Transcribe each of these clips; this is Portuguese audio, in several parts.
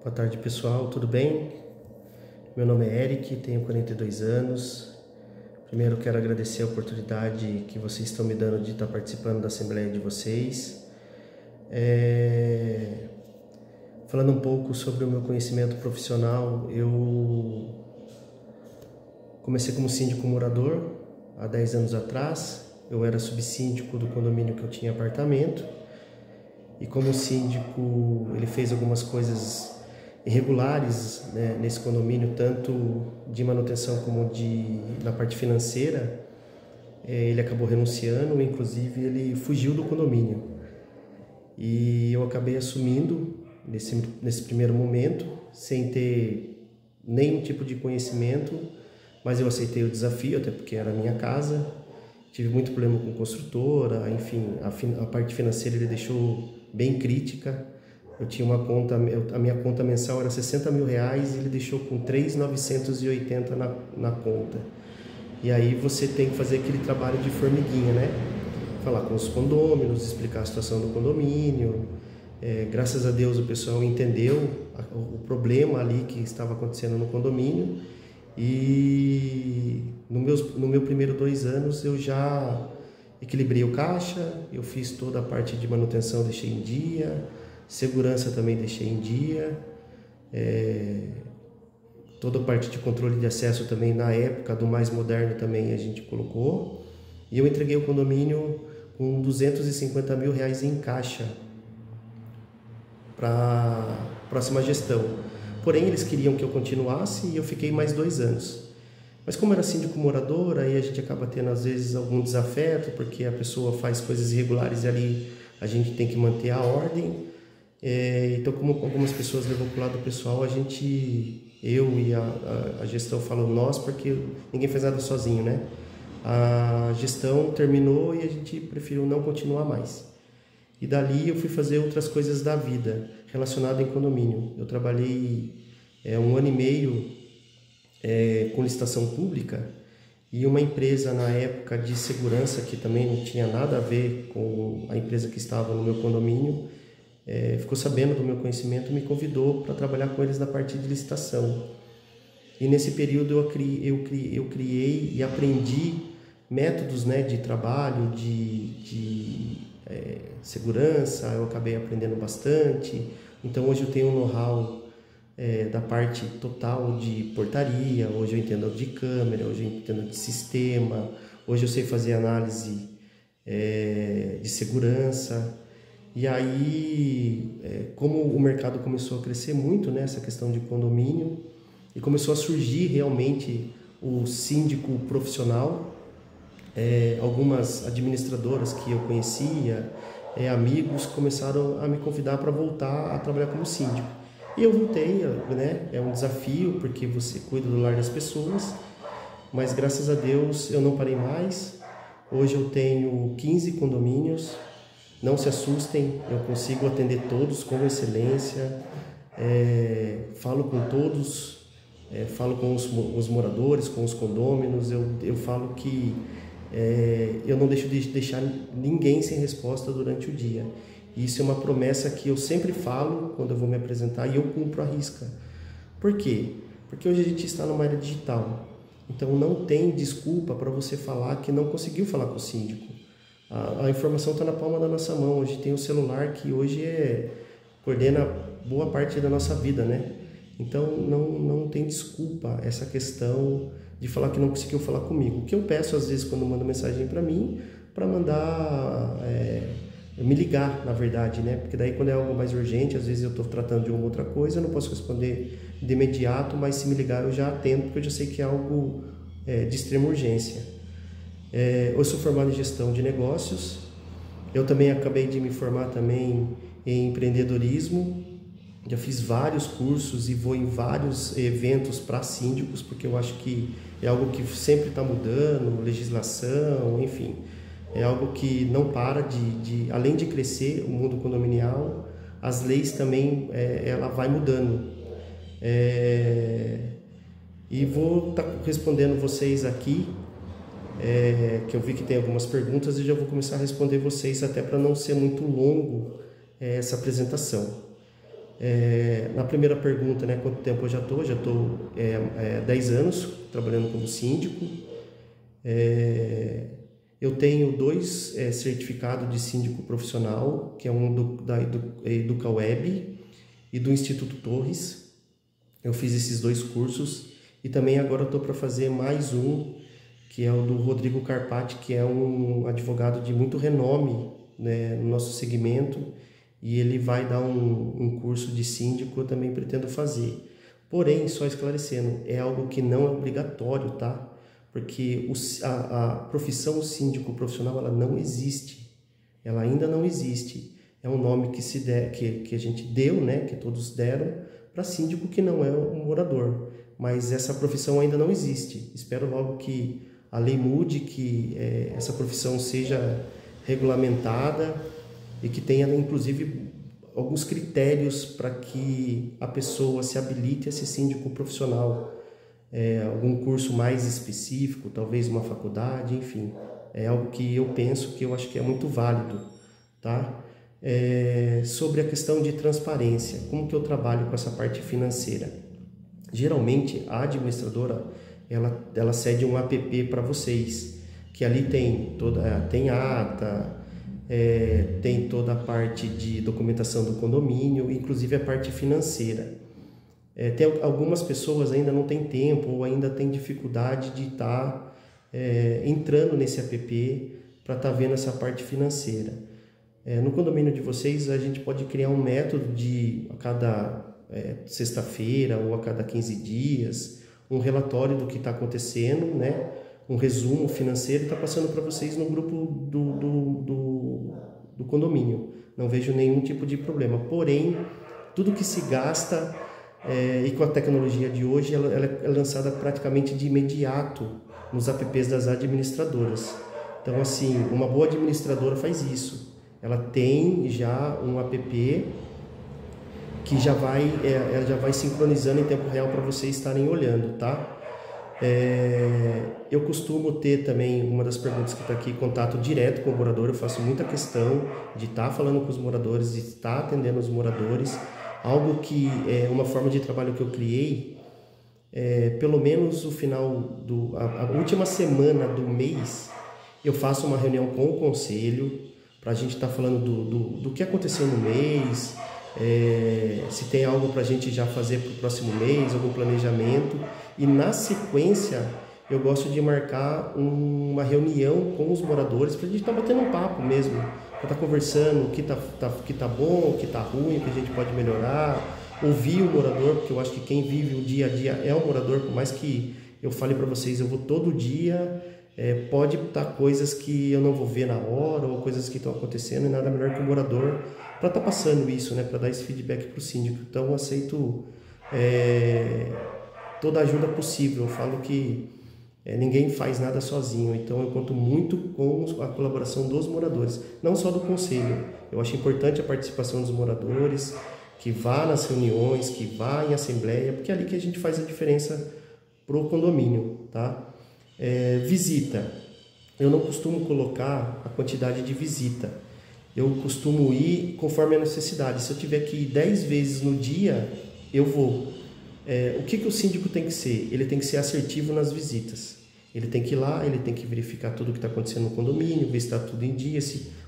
Boa tarde, pessoal, tudo bem? Meu nome é Eric, tenho 42 anos. Primeiro quero agradecer a oportunidade que vocês estão me dando de estar participando da Assembleia de vocês. Falando um pouco sobre o meu conhecimento profissional, eu comecei como síndico morador há 10 anos atrás. Eu era subsíndico do condomínio que eu tinha apartamento. E como síndico, ele fez algumas coisas irregulares, né, nesse condomínio, tanto de manutenção como na parte financeira. Ele acabou renunciando, inclusive ele fugiu do condomínio. E eu acabei assumindo nesse primeiro momento, sem ter nenhum tipo de conhecimento, mas eu aceitei o desafio, até porque era a minha casa. Tive muito problema com construtora, enfim, a parte financeira ele deixou bem crítica. Eu tinha uma conta, a minha conta mensal era 60 mil reais e ele deixou com 3.980 na conta. E aí você tem que fazer aquele trabalho de formiguinha, né? Falar com os condôminos, explicar a situação do condomínio. Graças a Deus o pessoal entendeu o problema ali que estava acontecendo no condomínio. E no meu primeiro 2 anos eu já equilibrei o caixa, eu fiz toda a parte de manutenção, deixei em dia, segurança também deixei em dia, toda a parte de controle de acesso também na época do mais moderno também a gente colocou. E eu entreguei o condomínio com 250 mil reais em caixa para a próxima gestão. Porém, eles queriam que eu continuasse e eu fiquei mais 2 anos. Mas como era síndico morador, aí a gente acaba tendo às vezes algum desafeto, porque a pessoa faz coisas irregulares e ali a gente tem que manter a ordem. Então, como algumas pessoas levam para o lado pessoal, eu e a gestão falam nós, porque ninguém faz nada sozinho, né? A gestão terminou e a gente preferiu não continuar mais. E dali eu fui fazer outras coisas da vida, relacionado em condomínio. Eu trabalhei 1 ano e meio com licitação pública e uma empresa na época de segurança que também não tinha nada a ver com a empresa que estava no meu condomínio, ficou sabendo do meu conhecimento e me convidou para trabalhar com eles na parte de licitação. E nesse período eu criei e aprendi métodos, né, de trabalho, de segurança. Eu acabei aprendendo bastante. Então hoje eu tenho um know-how da parte total de portaria, hoje eu entendo de câmera, hoje eu entendo de sistema, hoje eu sei fazer análise de segurança. E aí, como o mercado começou a crescer muito, né, essa questão de condomínio, e começou a surgir realmente o síndico profissional, algumas administradoras que eu conhecia, amigos, começaram a me convidar para voltar a trabalhar como síndico. E eu voltei, né? É um desafio, porque você cuida do lar das pessoas, mas graças a Deus eu não parei mais. Hoje eu tenho 15 condomínios, não se assustem, eu consigo atender todos com excelência, falo com todos, falo com os moradores, com os condôminos. Eu falo que eu não deixo de deixar ninguém sem resposta durante o dia. Isso é uma promessa que eu sempre falo quando eu vou me apresentar e eu cumpro à risca. Por quê? Porque hoje a gente está numa era digital. Então não tem desculpa para você falar que não conseguiu falar com o síndico. A informação está na palma da nossa mão. Hoje tem o celular que hoje coordena boa parte da nossa vida, né? Então não tem desculpa essa questão de falar que não conseguiu falar comigo. O que eu peço às vezes quando manda mensagem para mim, para mandar me ligar, na verdade, né? Porque daí quando é algo mais urgente, às vezes eu estou tratando de uma outra coisa, eu não posso responder de imediato, mas se me ligar eu já atendo, porque eu já sei que é algo de extrema urgência. Eu sou formado em gestão de negócios, eu também acabei de me formar também em empreendedorismo, já fiz vários cursos e vou em vários eventos para síndicos, porque eu acho que é algo que sempre está mudando, legislação, enfim. É algo que não para além de crescer o mundo condominial, as leis também, ela vai mudando. E vou estar respondendo vocês aqui, que eu vi que tem algumas perguntas e já vou começar a responder vocês, até para não ser muito longo essa apresentação. Na primeira pergunta, né, quanto tempo eu já estou? Já estou 10 anos trabalhando como síndico. Eu tenho 2 certificados de síndico profissional, que é um da EducaWeb e do Instituto Torres. Eu fiz esses 2 cursos e também agora estou para fazer mais um, que é o do Rodrigo Carpati, que é um advogado de muito renome, né, no nosso segmento, e ele vai dar um curso de síndico, eu também pretendo fazer. Porém, só esclarecendo, é algo que não é obrigatório, tá? Porque a profissão síndico profissional, ela não existe, ela ainda não existe. É um nome que a gente deu, né, que todos deram, para síndico que não é um morador. Mas essa profissão ainda não existe. Espero logo que a lei mude, que essa profissão seja regulamentada e que tenha, inclusive, alguns critérios para que a pessoa se habilite a ser síndico profissional. Algum curso mais específico, talvez uma faculdade, enfim. É algo que eu penso, que eu acho que é muito válido, tá? Sobre a questão de transparência, como que eu trabalho com essa parte financeira? Geralmente, a administradora, ela cede um app para vocês, que ali tem ata, tem toda a parte de documentação do condomínio, inclusive a parte financeira. Algumas pessoas ainda não têm tempo ou ainda têm dificuldade de estar entrando nesse app para estar vendo essa parte financeira. No condomínio de vocês, a gente pode criar um método de a cada sexta-feira ou a cada 15 dias, um relatório do que está acontecendo, né? Um resumo financeiro, está passando para vocês no grupo do condomínio. Não vejo nenhum tipo de problema. Porém, tudo que se gasta, e com a tecnologia de hoje, ela é lançada praticamente de imediato nos apps das administradoras. Então, assim, uma boa administradora faz isso. Ela tem já um app que ela já vai sincronizando em tempo real para vocês estarem olhando, tá? Eu costumo ter também, uma das perguntas que está aqui, contato direto com o morador. Eu faço muita questão de estar falando com os moradores, de estar atendendo os moradores. Algo que é uma forma de trabalho que eu criei, pelo menos o final a última semana do mês, eu faço uma reunião com o conselho para a gente estar falando do que aconteceu no mês, se tem algo para a gente já fazer para o próximo mês, algum planejamento. E na sequência eu gosto de marcar uma reunião com os moradores para a gente estar batendo um papo mesmo, para estar conversando o que tá bom, o que tá ruim, o que a gente pode melhorar, ouvir o morador, porque eu acho que quem vive o dia a dia é o morador. Por mais que eu fale para vocês, eu vou todo dia, pode estar coisas que eu não vou ver na hora, ou coisas que estão acontecendo, e nada melhor que o morador para estar passando isso, né, para dar esse feedback para o síndico. Então eu aceito toda a ajuda possível. Eu falo que ninguém faz nada sozinho, então eu conto muito com a colaboração dos moradores, não só do conselho. Eu acho importante a participação dos moradores, que vá nas reuniões, que vá em assembleia, porque é ali que a gente faz a diferença pro condomínio, tá? Visita. Eu não costumo colocar a quantidade de visita. Eu costumo ir conforme a necessidade. Se eu tiver que ir 10 vezes no dia, eu vou. O que o síndico tem que ser? Ele tem que ser assertivo nas visitas. Ele tem que ir lá, ele tem que verificar tudo o que está acontecendo no condomínio, ver se está tudo em dia.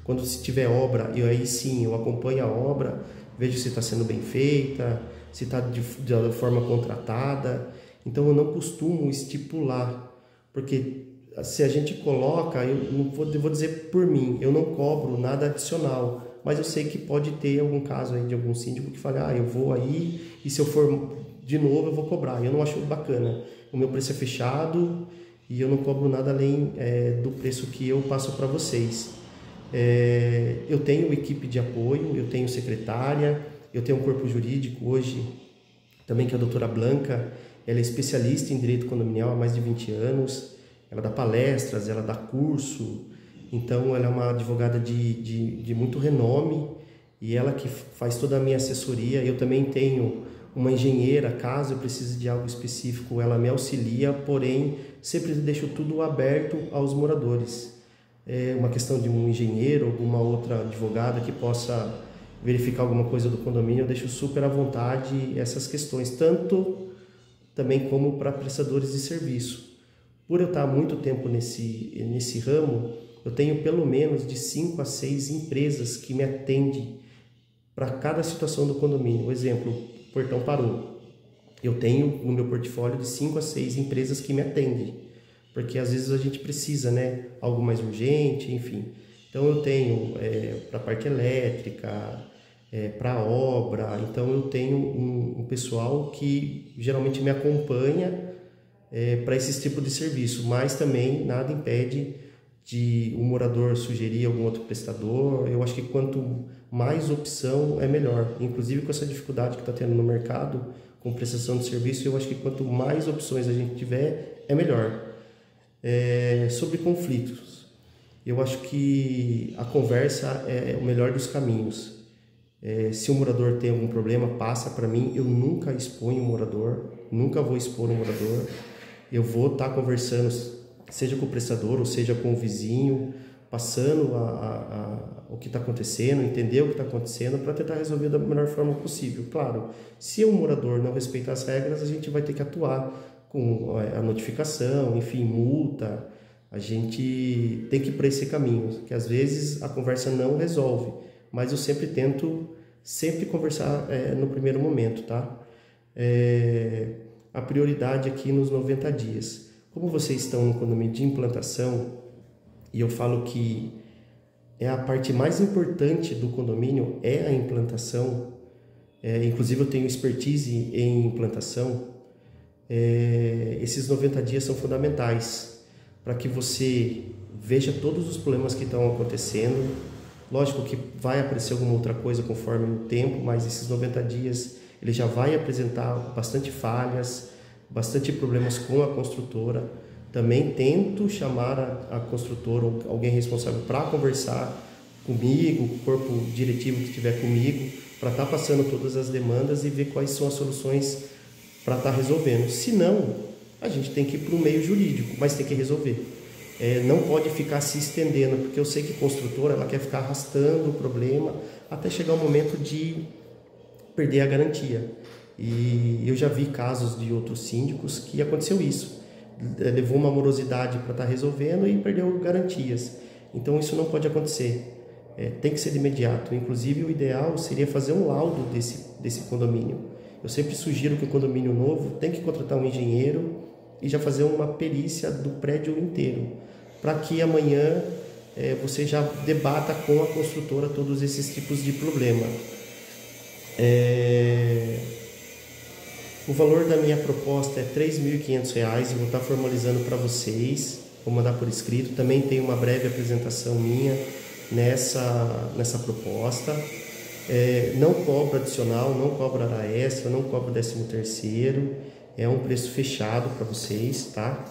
Quando se tiver obra, aí sim eu acompanho a obra, vejo se está sendo bem feita, se está de forma contratada. Então eu não costumo estipular, porque se a gente coloca, eu vou dizer por mim, eu não cobro nada adicional, mas eu sei que pode ter algum caso aí de algum síndico que fala, eu vou aí e se eu for de novo eu vou cobrar. Eu não acho bacana. O meu preço é fechado e eu não cobro nada além do preço que eu passo para vocês. Eu tenho equipe de apoio, eu tenho secretária, eu tenho um corpo jurídico hoje também, que é a doutora Blanca. Ela é especialista em direito condominial há mais de 20 anos, ela dá palestras, ela dá curso, então ela é uma advogada de muito renome e ela que faz toda a minha assessoria. Eu também tenho uma engenheira, caso eu precise de algo específico, ela me auxilia, porém sempre deixo tudo aberto aos moradores. Uma questão de um engenheiro, alguma outra advogada que possa verificar alguma coisa do condomínio, eu deixo super à vontade essas questões, tanto também como para prestadores de serviço. Por eu estar há muito tempo nesse ramo, eu tenho pelo menos de 5 a 6 empresas que me atendem para cada situação do condomínio. Por exemplo, o portão parou. Eu tenho no meu portfólio de 5 a 6 empresas que me atendem, porque às vezes a gente precisa, né, algo mais urgente, enfim. Então eu tenho para a parte elétrica, para obra, então eu tenho um pessoal que geralmente me acompanha para esse tipo de serviço, mas também nada impede de um morador sugerir algum outro prestador. Eu acho que quanto mais opção é melhor, inclusive com essa dificuldade que está tendo no mercado com prestação de serviço, eu acho que quanto mais opções a gente tiver, é melhor. Sobre conflitos, eu acho que a conversa é o melhor dos caminhos. Se o morador tem algum problema, passa para mim. Eu nunca exponho o morador, nunca vou expor o morador. Eu vou estar conversando, seja com o prestador ou seja com o vizinho, passando o que está acontecendo, entender o que está acontecendo para tentar resolver da melhor forma possível. Claro, se o morador não respeitar as regras, a gente vai ter que atuar com a notificação, enfim, multa. A gente tem que ir para esse caminho, que às vezes a conversa não resolve, mas eu sempre tento conversar no primeiro momento, tá? A prioridade aqui nos 90 dias. Como vocês estão no condomínio de implantação, e eu falo que a parte mais importante do condomínio é a implantação, inclusive eu tenho expertise em implantação, esses 90 dias são fundamentais para que você veja todos os problemas que estão acontecendo. Lógico que vai aparecer alguma outra coisa conforme o tempo, mas esses 90 dias ele já vai apresentar bastante falhas, bastante problemas com a construtora. Também tento chamar a construtora ou alguém responsável para conversar comigo, o corpo diretivo que estiver comigo, para estar passando todas as demandas e ver quais são as soluções para estar resolvendo. Se não, a gente tem que ir para o meio jurídico, mas tem que resolver. Não pode ficar se estendendo, porque eu sei que a construtora ela quer ficar arrastando o problema até chegar o momento de perder a garantia. E eu já vi casos de outros síndicos que aconteceu isso. Levou uma morosidade para estar resolvendo e perdeu garantias. Então isso não pode acontecer. Tem que ser de imediato. Inclusive o ideal seria fazer um laudo desse condomínio. Eu sempre sugiro que o condomínio novo tem que contratar um engenheiro e já fazer uma perícia do prédio inteiro, para que amanhã você já debata com a construtora todos esses tipos de problema. O valor da minha proposta é R$ 3.500, eu vou estar formalizando para vocês, vou mandar por escrito. Também tem uma breve apresentação minha nessa proposta. Não cobro adicional, não cobro hora extra, não cobro 13º, é um preço fechado para vocês, tá?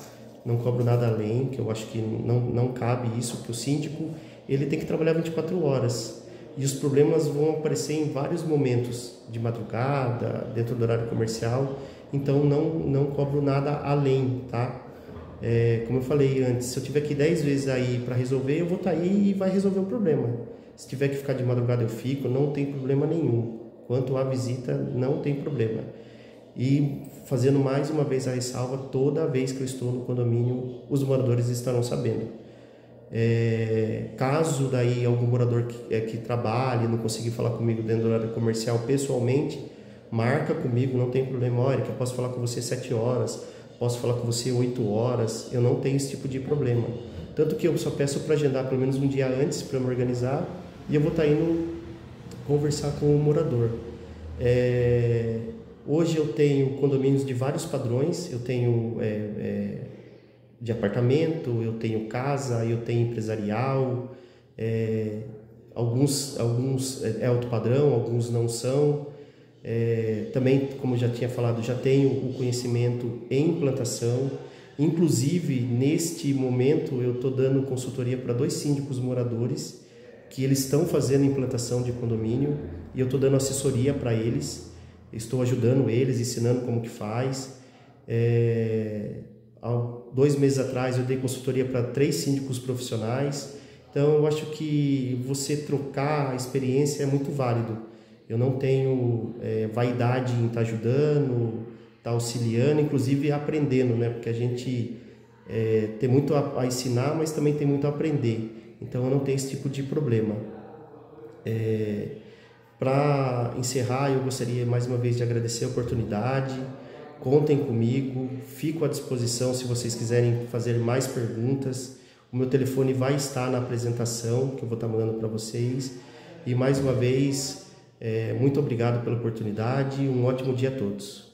Não cobro nada além, que eu acho que não cabe isso, porque o síndico ele tem que trabalhar 24 horas e os problemas vão aparecer em vários momentos, de madrugada, dentro do horário comercial, então não cobro nada além, tá? Como eu falei antes, se eu tiver que ir 10 vezes aí para resolver, eu vou estar aí e vai resolver o problema. Se tiver que ficar de madrugada eu fico, não tem problema nenhum. Quanto à visita, não tem problema. E fazendo mais uma vez a ressalva, toda vez que eu estou no condomínio, os moradores estarão sabendo. Caso daí algum morador que trabalhe, não conseguir falar comigo dentro do horário comercial pessoalmente, marca comigo, não tem problema. Olha, que eu posso falar com você 7 horas, posso falar com você 8 horas, eu não tenho esse tipo de problema. Tanto que eu só peço para agendar pelo menos um dia antes para me organizar e eu vou estar indo conversar com o morador. Hoje eu tenho condomínios de vários padrões, eu tenho de apartamento, eu tenho casa, eu tenho empresarial, alguns é alto padrão, alguns não são. Também, como eu já tinha falado, já tenho o conhecimento em implantação. Inclusive, neste momento, eu estou dando consultoria para 2 síndicos moradores que eles estão fazendo implantação de condomínio e eu estou dando assessoria para eles. Estou ajudando eles, ensinando como que faz. Há 2 meses atrás eu dei consultoria para 3 síndicos profissionais. Então eu acho que você trocar a experiência é muito válido. Eu não tenho vaidade em estar ajudando, estar auxiliando, inclusive aprendendo, né? Porque a gente tem muito a ensinar, mas também tem muito a aprender. Então eu não tenho esse tipo de problema. Para encerrar, eu gostaria mais uma vez de agradecer a oportunidade. Contem comigo, fico à disposição se vocês quiserem fazer mais perguntas. O meu telefone vai estar na apresentação que eu vou estar mandando para vocês. E mais uma vez, muito obrigado pela oportunidade e um ótimo dia a todos.